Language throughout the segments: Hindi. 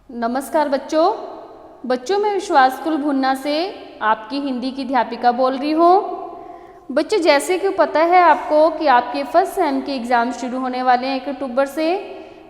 नमस्कार बच्चों मैं विश्वास कुलभुन्ना से आपकी हिंदी की अध्यापिका बोल रही हूँ। बच्चों, जैसे कि पता है आपको कि आपके फर्स्ट सेम के एग्ज़ाम शुरू होने वाले हैं 1 अक्टूबर से।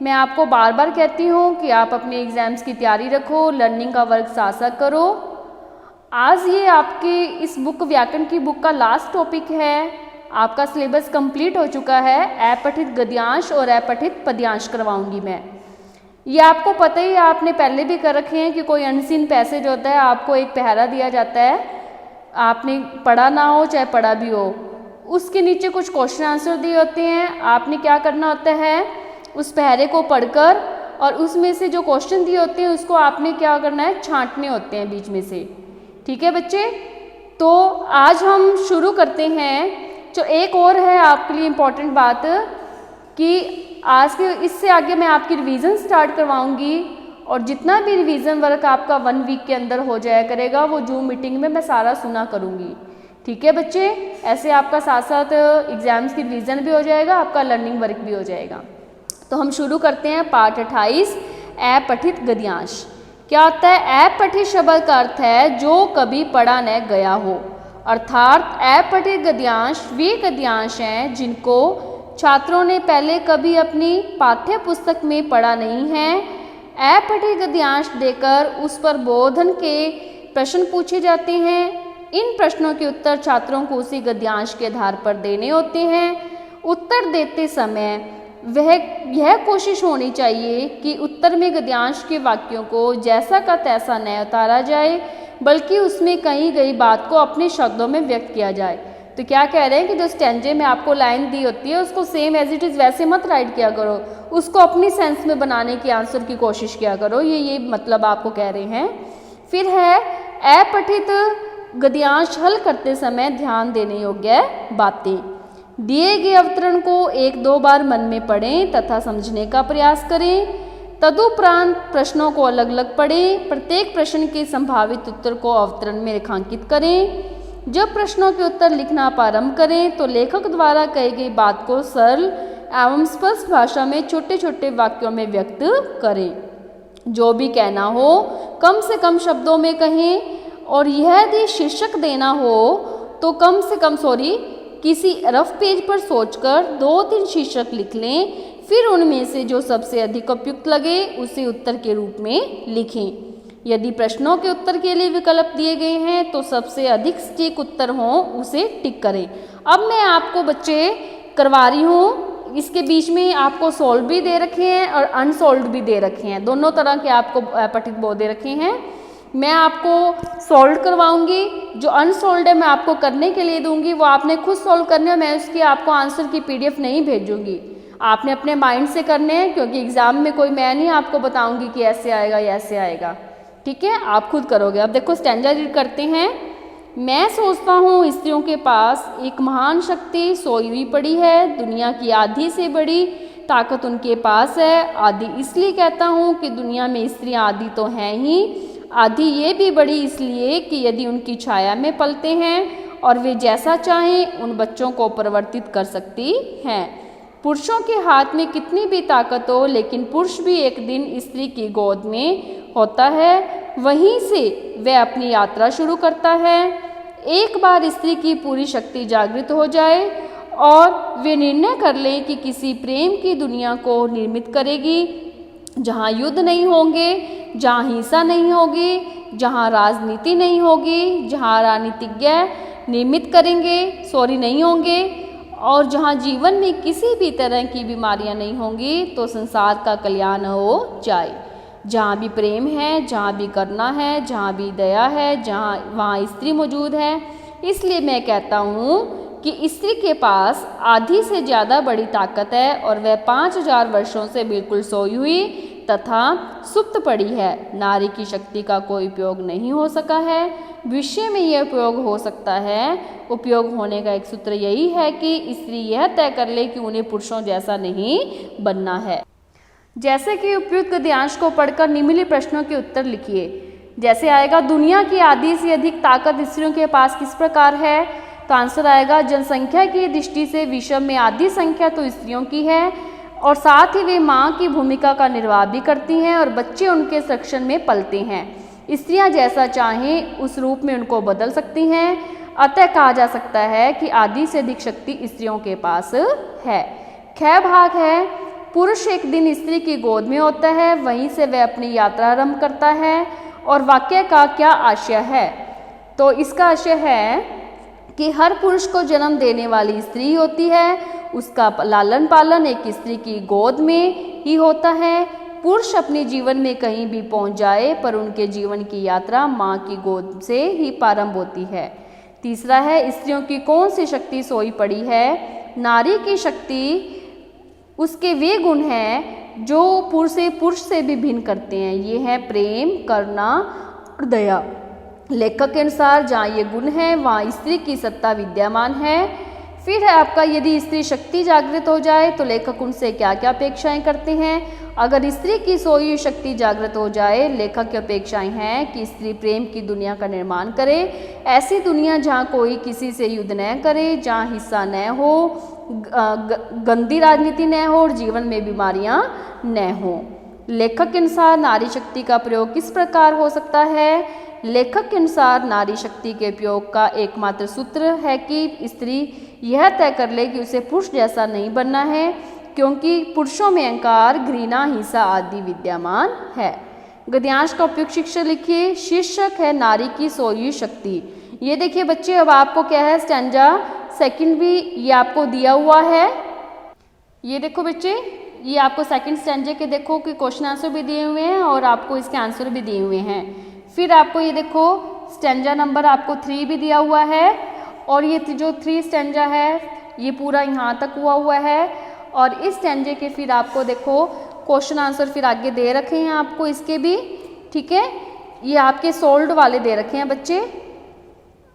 मैं आपको बार बार कहती हूँ कि आप अपने एग्ज़ाम्स की तैयारी रखो, लर्निंग का वर्क साथ साथ करो। आज ये आपके इस बुक व्याकरण की बुक का लास्ट टॉपिक है। आपका सिलेबस कंप्लीट हो चुका है। अपठित गद्यांश और अपठित पद्यांश करवाऊंगी मैं। ये आपको पता ही है, आपने पहले भी कर रखे हैं कि कोई अनसीन पैसेज होता है, आपको एक पहरा दिया जाता है, आपने पढ़ा ना हो चाहे पढ़ा भी हो, उसके नीचे कुछ क्वेश्चन आंसर दिए होते हैं। आपने क्या करना होता है, उस पहरे को पढ़कर और उसमें से जो क्वेश्चन दिए होते हैं उसको आपने क्या करना है, छांटने होते हैं बीच में से। ठीक है बच्चे, तो आज हम शुरू करते हैं। जो एक और है आपके लिए इम्पॉर्टेंट बात कि आज के इससे आगे मैं आपकी रिवीजन स्टार्ट करवाऊंगी और जितना भी रिवीजन वर्क आपका 1 वीक के अंदर हो जाया करेगा वो जूम मीटिंग में मैं सारा सुना करूंगी। ठीक है बच्चे, ऐसे आपका साथ साथ एग्जाम्स की रिवीजन भी हो जाएगा, आपका लर्निंग वर्क भी हो जाएगा। तो हम शुरू करते हैं पाठ 28 अपठित गद्यांश। क्या होता है? अपठित शब्द का अर्थ है जो कभी पढ़ा न गया हो, अर्थात अपठित गद्यांश वे गद्यांश हैं जिनको छात्रों ने पहले कभी अपनी पाठ्य पुस्तक में पढ़ा नहीं है। अपठित गद्यांश देकर उस पर बोधन के प्रश्न पूछे जाते हैं। इन प्रश्नों के उत्तर छात्रों को उसी गद्यांश के आधार पर देने होते हैं। उत्तर देते समय वह यह कोशिश होनी चाहिए कि उत्तर में गद्यांश के वाक्यों को जैसा का तैसा न उतारा जाए, बल्कि उसमें कही गई बात को अपने शब्दों में व्यक्त किया जाए। तो क्या कह रहे हैं कि जो स्टैंजे में आपको लाइन दी होती है उसको सेम एज इट इज़ वैसे मत राइट किया करो, उसको अपनी सेंस में बनाने की आंसर की कोशिश किया करो। ये मतलब आपको कह रहे हैं। फिर है अपठित गद्यांश हल करते समय ध्यान देने योग्य बातें। दिए गए अवतरण को 1-2 बार मन में पढ़ें तथा समझने का प्रयास करें। तदुपरांत प्रश्नों को अलग अलग पढ़ें। प्रत्येक प्रश्न के संभावित उत्तर को अवतरण में रेखांकित करें। जब प्रश्नों के उत्तर लिखना प्रारंभ करें तो लेखक द्वारा कही गई बात को सरल एवं स्पष्ट भाषा में छोटे छोटे वाक्यों में व्यक्त करें। जो भी कहना हो कम से कम शब्दों में कहें और यदि शीर्षक देना हो तो कम से कम किसी रफ पेज पर सोचकर 2-3 शीर्षक लिख लें। फिर उनमें से जो सबसे अधिक उपयुक्त लगे उसे उत्तर के रूप में लिखें। यदि प्रश्नों के उत्तर के लिए विकल्प दिए गए हैं तो सबसे अधिक सटीक उत्तर हो उसे टिक करें। अब मैं आपको बच्चे करवा रही हूँ, इसके बीच में आपको सोल्व भी दे रखे हैं और अनसोल्व भी दे रखे हैं, दोनों तरह के आपको पठित बोध दे रखे हैं। मैं आपको सोल्व करवाऊंगी, जो अनसोल्व है मैं आपको करने के लिए दूंगी, वो आपने खुद सोल्व करने हैं। मैं उसकी आपको आंसर की PDF नहीं भेजूंगी, आपने अपने माइंड से करने हैं, क्योंकि एग्जाम में कोई मैं नहीं आपको बताऊंगी कि ऐसे आएगा या ऐसे आएगा। ठीक है, आप खुद करोगे। अब देखो स्टैंजा रीड करते हैं। मैं सोचता हूँ स्त्रियों के पास एक महान शक्ति सोई हुई पड़ी है, दुनिया की आधी से बड़ी ताकत उनके पास है। आधी इसलिए कहता हूँ कि दुनिया में स्त्रियाँ आधी तो हैं ही, आधी ये भी बड़ी इसलिए कि यदि उनकी छाया में पलते हैं और वे जैसा चाहें उन बच्चों को परिवर्तित कर सकती हैं। पुरुषों के हाथ में कितनी भी ताकत हो, लेकिन पुरुष भी एक दिन स्त्री की गोद में होता है, वहीं से वह अपनी यात्रा शुरू करता है। एक बार स्त्री की पूरी शक्ति जागृत हो जाए और वे निर्णय कर ले कि किसी प्रेम की दुनिया को निर्मित करेगी, जहाँ युद्ध नहीं होंगे, जहाँ हिंसा नहीं होगी, जहाँ राजनीति नहीं होगी, जहाँ राजनीतिज्ञ निर्मित नहीं होंगे और जहाँ जीवन में किसी भी तरह की बीमारियाँ नहीं होंगी, तो संसार का कल्याण हो जाए। जहाँ भी प्रेम है, जहाँ भी करुणा है, जहाँ भी दया है, वहाँ स्त्री मौजूद है। इसलिए मैं कहता हूँ कि स्त्री के पास आधी से ज़्यादा बड़ी ताकत है और वह 5000 वर्षों से बिल्कुल सोई हुई तथा सुप्त पड़ी है। नारी की शक्ति का कोई उपयोग नहीं हो सका है, विषय में यह उपयोग हो सकता है। उपयोग होने का एक सूत्र यही है कि स्त्री यह तय कर ले कि उन्हें पुरुषों जैसा नहीं बनना है। जैसे कि उपयुक्त गद्यांश को पढ़कर निम्नलिखित प्रश्नों के उत्तर लिखिए। जैसे आएगा, दुनिया की आधी से अधिक ताकत स्त्रियों के पास किस प्रकार है? तो आंसर आएगा, जनसंख्या की दृष्टि से विश्व में आधी संख्या तो स्त्रियों की है और साथ ही वे माँ की भूमिका का निर्वाह भी करती हैं और बच्चे उनके संरक्षण में पलते हैं। स्त्रियां जैसा चाहें उस रूप में उनको बदल सकती हैं। अतः कहा जा सकता है कि आधी से अधिक शक्ति स्त्रियों के पास है। ख भाग है, पुरुष एक दिन स्त्री की गोद में होता है, वहीं से वह अपनी यात्रा आरंभ करता है। और वाक्य का क्या आशय है? तो इसका आशय है कि हर पुरुष को जन्म देने वाली स्त्री होती है, उसका लालन पालन एक स्त्री की गोद में ही होता है। पुरुष अपने जीवन में कहीं भी पहुंच जाए, पर उनके जीवन की यात्रा माँ की गोद से ही प्रारंभ होती है। तीसरा है, स्त्रियों की कौन सी शक्ति सोई पड़ी है? नारी की शक्ति उसके वे गुण हैं जो पुरुष से भी भिन्न करते हैं। ये है प्रेम, करुणा और दया। लेखक के अनुसार जहाँ ये गुण है वहाँ स्त्री की सत्ता विद्यमान है। फिर है आपका, यदि स्त्री शक्ति जागृत हो जाए तो लेखक उनसे क्या क्या अपेक्षाएं करते हैं? अगर स्त्री की सोई हुई शक्ति जागृत हो जाए, लेखक की अपेक्षाएं हैं कि स्त्री प्रेम की दुनिया का निर्माण करे, ऐसी दुनिया जहाँ कोई किसी से युद्ध न करे, जहाँ हिस्सा न हो, गंदी राजनीति न हो और जीवन में बीमारियां न हो। लेखक के अनुसार नारी शक्ति का प्रयोग किस प्रकार हो सकता है? लेखक के अनुसार नारी शक्ति के उपयोग का एकमात्र सूत्र है कि स्त्री यह तय कर ले कि उसे पुरुष जैसा नहीं बनना है, क्योंकि पुरुषों में अहंकार, घृणा, हिंसा आदि विद्यमान है। गद्यांश का उपयुक्त शीर्षक लिखिए। शीर्षक है नारी की सोई हुई शक्ति। ये देखिए बच्चे, अब आपको क्या है, स्टैंजा सेकंड भी ये आपको दिया हुआ है। ये देखो बच्चे, ये आपको सेकंड स्टैंजे के देखो कि क्वेश्चन आंसर भी दिए हुए हैं और आपको इसके आंसर भी दिए हुए हैं। फिर आपको ये देखो स्टैंजा नंबर आपको 3 भी दिया हुआ है और ये जो 3 स्टैंजा है ये पूरा यहाँ तक हुआ है। और इस स्टैंजे के फिर आपको देखो क्वेश्चन आंसर फिर आगे दे रखे हैं आपको इसके भी, ठीक है। ये आपके सोल्ड वाले दे रखे हैं बच्चे।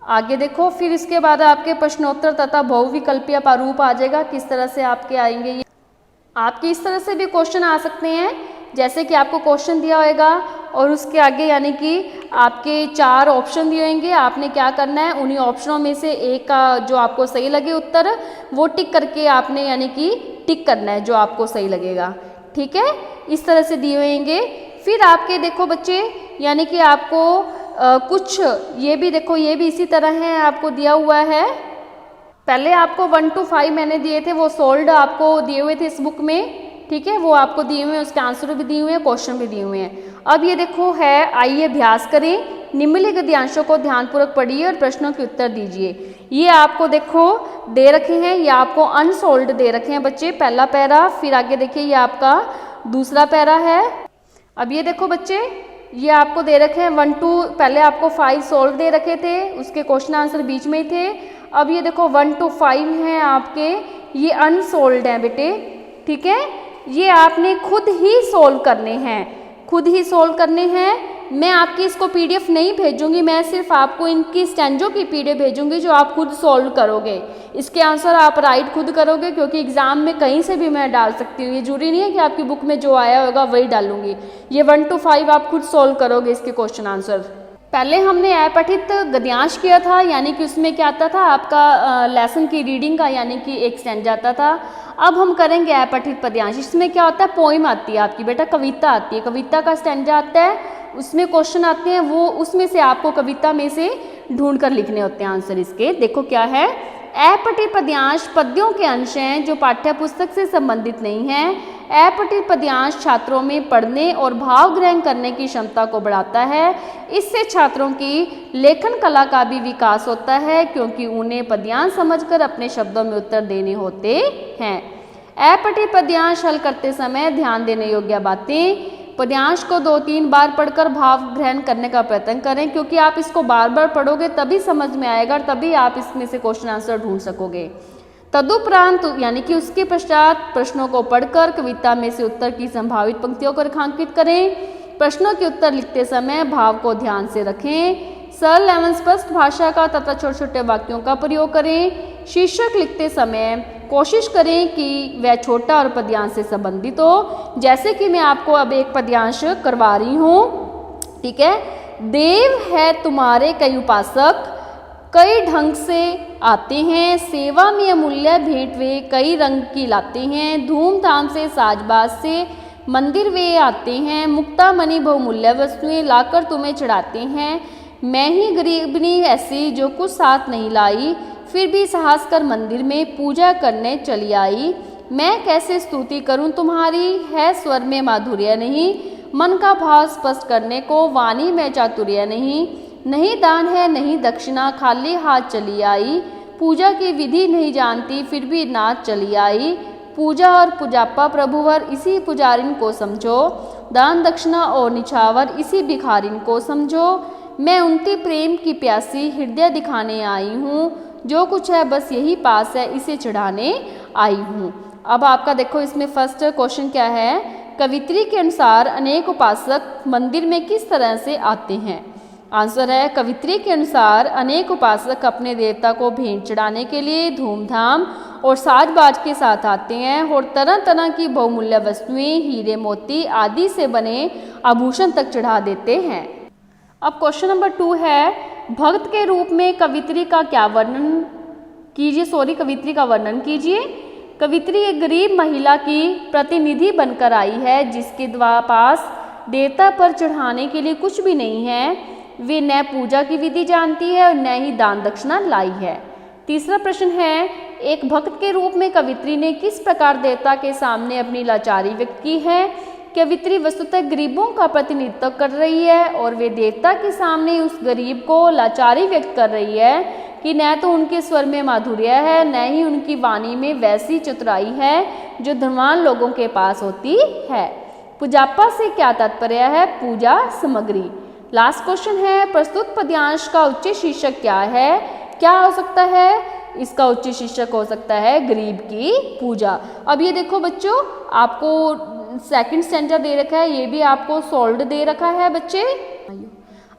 आगे देखो, फिर इसके बाद आपके प्रश्नोत्तर तथा बहुविकल्पीय प्रारूप आ जाएगा। किस तरह से आपके आएंगे ये, आपके इस तरह से भी क्वेश्चन आ सकते हैं, जैसे कि आपको क्वेश्चन दिया होगा और उसके आगे यानी कि आपके 4 ऑप्शन दिए होंगे। आपने क्या करना है, उन्हीं ऑप्शनों में से एक का जो आपको सही लगे उत्तर वो टिक करके आपने यानी कि टिक करना है जो आपको सही लगेगा, ठीक है। इस तरह से दिए होंगे। फिर आपके देखो बच्चे, यानी कि आपको कुछ ये भी देखो, ये भी इसी तरह है, आपको दिया हुआ है। पहले आपको 1 to 5 मैंने दिए थे, वो सोल्ड आपको दिए हुए थे इस बुक में, ठीक है, वो आपको दिए हुए हैं, उसके आंसर भी दिए हुए हैं, क्वेश्चन भी दिए हुए हैं। अब ये देखो है, आइए अभ्यास करें। निम्नलिखित गद्यांशों को ध्यानपूर्वक पढ़िए और प्रश्नों के उत्तर दीजिए। ये आपको देखो दे रखे हैं, ये आपको अनसोल्ड दे रखे हैं बच्चे, पहला पैरा। फिर आगे देखिए ये आपका दूसरा पैरा है। अब ये देखो बच्चे, ये आपको दे रखे हैं 1 to, पहले आपको 5 सोल्व दे रखे थे, उसके क्वेश्चन आंसर बीच में ही थे। अब ये देखो 1 to 5 हैं आपके, ये अनसोल्ड हैं बेटे, ठीक है। ये आपने खुद ही सोल्व करने हैं, खुद ही सोल्व करने हैं। मैं आपकी इसको पीडीएफ नहीं भेजूंगी, मैं सिर्फ आपको इनकी स्टैंजो की पीडीएफ भेजूंगी जो आप खुद सोल्व करोगे। इसके आंसर आप राइट खुद करोगे, क्योंकि एग्जाम में कहीं से भी मैं डाल सकती हूँ, ये जरूरी नहीं है कि आपकी बुक में जो आया होगा वही डालूंगी। ये 1 to 5 आप खुद सोल्व करोगे इसके क्वेश्चन आंसर। पहले हमने अपठित गद्यांश किया था, यानी कि उसमें क्या आता था आपका लेसन की रीडिंग का, यानी कि एक स्टैंजा आता था। अब हम करेंगे अपठित पद्यांश। इसमें क्या होता है, पोइम आती है आपकी बेटा, कविता आती है, कविता का स्टैंजा आता है, उसमें क्वेश्चन आते हैं, वो उसमें से आपको कविता में से ढूंढ कर लिखने होते हैं आंसर इसके। देखो क्या है, अपठित पद्यांश पद्यों के अंश हैं जो पाठ्य पुस्तक से संबंधित नहीं हैं। अपठित पद्यांश छात्रों में पढ़ने और भाव ग्रहण करने की क्षमता को बढ़ाता है। इससे छात्रों की लेखन कला का भी विकास होता है, क्योंकि उन्हें पद्यांश समझकर अपने शब्दों में उत्तर देने होते हैं। अपठित पद्यांश हल करते समय ध्यान देने योग्य बातें, पद्यांश को 2-3 बार पढ़कर भाव ग्रहण करने का प्रयत्न करें, क्योंकि आप इसको बार बार पढ़ोगे तभी समझ में आएगा और तभी आप इसमें से क्वेश्चन आंसर ढूंढ सकोगे। तदुपरांत यानी कि उसके पश्चात प्रश्नों को पढ़कर कविता में से उत्तर की संभावित पंक्तियों को रेखांकित करें। प्रश्नों के उत्तर लिखते समय भाव को ध्यान से रखें। सरल एवं स्पष्ट भाषा का तथा छोटे छोटे वाक्यों का प्रयोग करें। शीर्षक लिखते समय कोशिश करें कि वह छोटा और पद्यांश से संबंधित हो। जैसे कि मैं आपको अब एक पद्यांश करवा रही हूँ, ठीक है। देव है तुम्हारे कई उपासक, कई ढंग से आते हैं, सेवा में अमूल्य भेंट वे कई रंग की लाते हैं, धूमधाम से साजबाज से मंदिर वे आते हैं, मुक्ता मणि बहुमूल्य वस्तुएं लाकर तुम्हें चढ़ाते हैं। मैं ही गरीबनी ऐसी जो कुछ साथ नहीं लाई, फिर भी साहस कर मंदिर में पूजा करने चली आई। मैं कैसे स्तुति करूं तुम्हारी, है स्वर में माधुर्य नहीं, मन का भाव स्पष्ट करने को वाणी में चातुर्य नहीं। नहीं दान है नहीं दक्षिणा, खाली हाथ चली आई, पूजा की विधि नहीं जानती फिर भी नाच चली आई। पूजा और पुजापा प्रभुवर इसी पुजारिन को समझो, दान दक्षिणा और निछावर इसी भिखारिन को समझो। मैं उनके प्रेम की प्यासी हृदय दिखाने आई हूँ, जो कुछ है बस यही पास है इसे चढ़ाने आई हूँ। अब आपका देखो इसमें फर्स्ट क्वेश्चन क्या है, कवित्री के अनुसार अनेक उपासक मंदिर में किस तरह से आते हैं। आंसर है कवित्री के अनुसार अनेक उपासक अपने देवता को भेंट चढ़ाने के लिए धूमधाम और साज-बाज के साथ आते हैं और तरह तरह की बहुमूल्य वस्तुएं, हीरे मोती आदि से बने आभूषण तक चढ़ा देते हैं। अब क्वेश्चन नंबर 2 है, भक्त के रूप में कवित्री का क्या वर्णन कीजिए, कवित्री का वर्णन कीजिए। कवित्री एक गरीब महिला की प्रतिनिधि बनकर आई है, जिसके पास देवता पर चढ़ाने के लिए कुछ भी नहीं है। वे न पूजा की विधि जानती है और न ही दान दक्षिणा लाई है। तीसरा प्रश्न है, एक भक्त के रूप में कवित्री ने किस प्रकार देवता के सामने अपनी लाचारी व्यक्त की है। कवित्री वस्तुतः गरीबों का प्रतिनिधित्व कर रही है और वे देवता के सामने उस गरीब को लाचारी व्यक्त कर रही है कि न तो उनके स्वर में माधुर्य है, न ही उनकी वाणी में वैसी चतुराई है जो धनवान लोगों के पास होती है। पुजापा से क्या तात्पर्य है, पूजा सामग्री। लास्ट क्वेश्चन है, प्रस्तुत पद्यांश का उच्च शीर्षक क्या है। क्या हो सकता है, इसका उच्च शीर्षक हो सकता है गरीब की पूजा। अब ये देखो बच्चों, आपको सेकंड स्टैंजा दे रखा है, ये भी आपको सोल्ड दे रखा है बच्चे।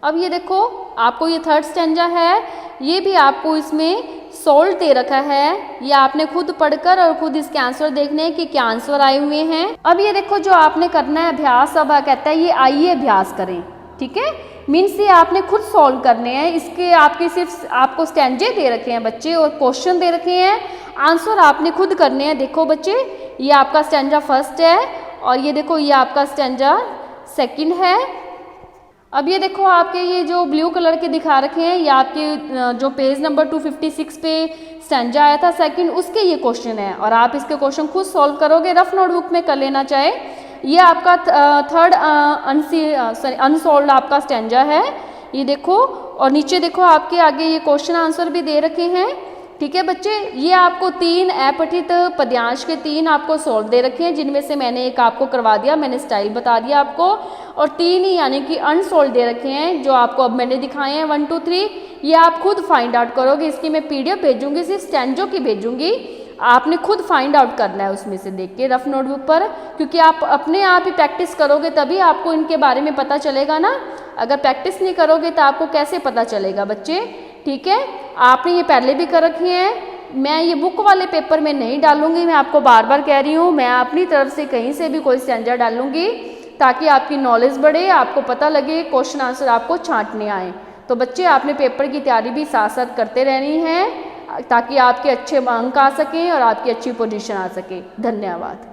अब ये देखो आपको ये थर्ड स्टैंजा है, ये भी आपको इसमें सोल्ड दे रखा है। ये आपने खुद पढ़कर और खुद इसके आंसर देखने हैं कि क्या आंसर आए हुए हैं। अब ये देखो जो आपने करना है अभ्यास, अब कहता है ये आइए अभ्यास करें, ठीक है। मीन्स ये आपने खुद सॉल्व करने हैं, इसके आपके सिर्फ आपको स्टैंजे दे रखे हैं बच्चे और क्वेश्चन दे रखे हैं, आंसर आपने खुद करने हैं। देखो बच्चे, ये आपका स्टैंजा फर्स्ट है और ये देखो ये आपका स्टैंजा सेकंड है। अब ये देखो आपके ये जो ब्लू कलर के दिखा रखे हैं, ये आपके जो पेज नंबर 256 पे स्टैंजा आया था सेकंड, उसके ये क्वेश्चन है और आप इसके क्वेश्चन खुद सॉल्व करोगे, रफ नोटबुक में कर लेना चाहे। ये आपका थर्ड अनसॉल्व्ड आपका स्टैंजा है, ये देखो। और नीचे देखो आपके आगे ये क्वेश्चन आंसर भी दे रखे हैं, ठीक है बच्चे। ये आपको 3 अपठित पद्यांश के 3 आपको सॉल्व दे रखे हैं, जिनमें से मैंने एक आपको करवा दिया, मैंने स्टाइल बता दिया आपको, और 3 ही यानी कि अनसॉल्व दे रखे हैं जो आपको अब मैंने दिखाए हैं 1 2 3। ये आप खुद फाइंड आउट करोगे, इसकी मैं PDF भेजूंगी, सिर्फ स्टैंजो की भेजूंगी, आपने खुद फाइंड आउट करना है उसमें से देख के रफ नोटबुक पर, क्योंकि आप अपने आप ही प्रैक्टिस करोगे तभी आपको इनके बारे में पता चलेगा ना। अगर प्रैक्टिस नहीं करोगे तो आपको कैसे पता चलेगा बच्चे, ठीक है। आपने ये पहले भी कर रखे हैं, मैं ये बुक वाले पेपर में नहीं डालूंगी, मैं आपको बार बार कह रही हूँ, मैं अपनी तरफ से कहीं से भी कोई स्टैंजा डालूंगी ताकि आपकी नॉलेज बढ़े, आपको पता लगे, क्वेश्चन आंसर आपको छांटने आए। तो बच्चे आपने पेपर की तैयारी भी साथ साथ करते रहनी है ताकि आपके अच्छे अंक आ सकें और आपकी अच्छी पोजीशन आ सके। धन्यवाद।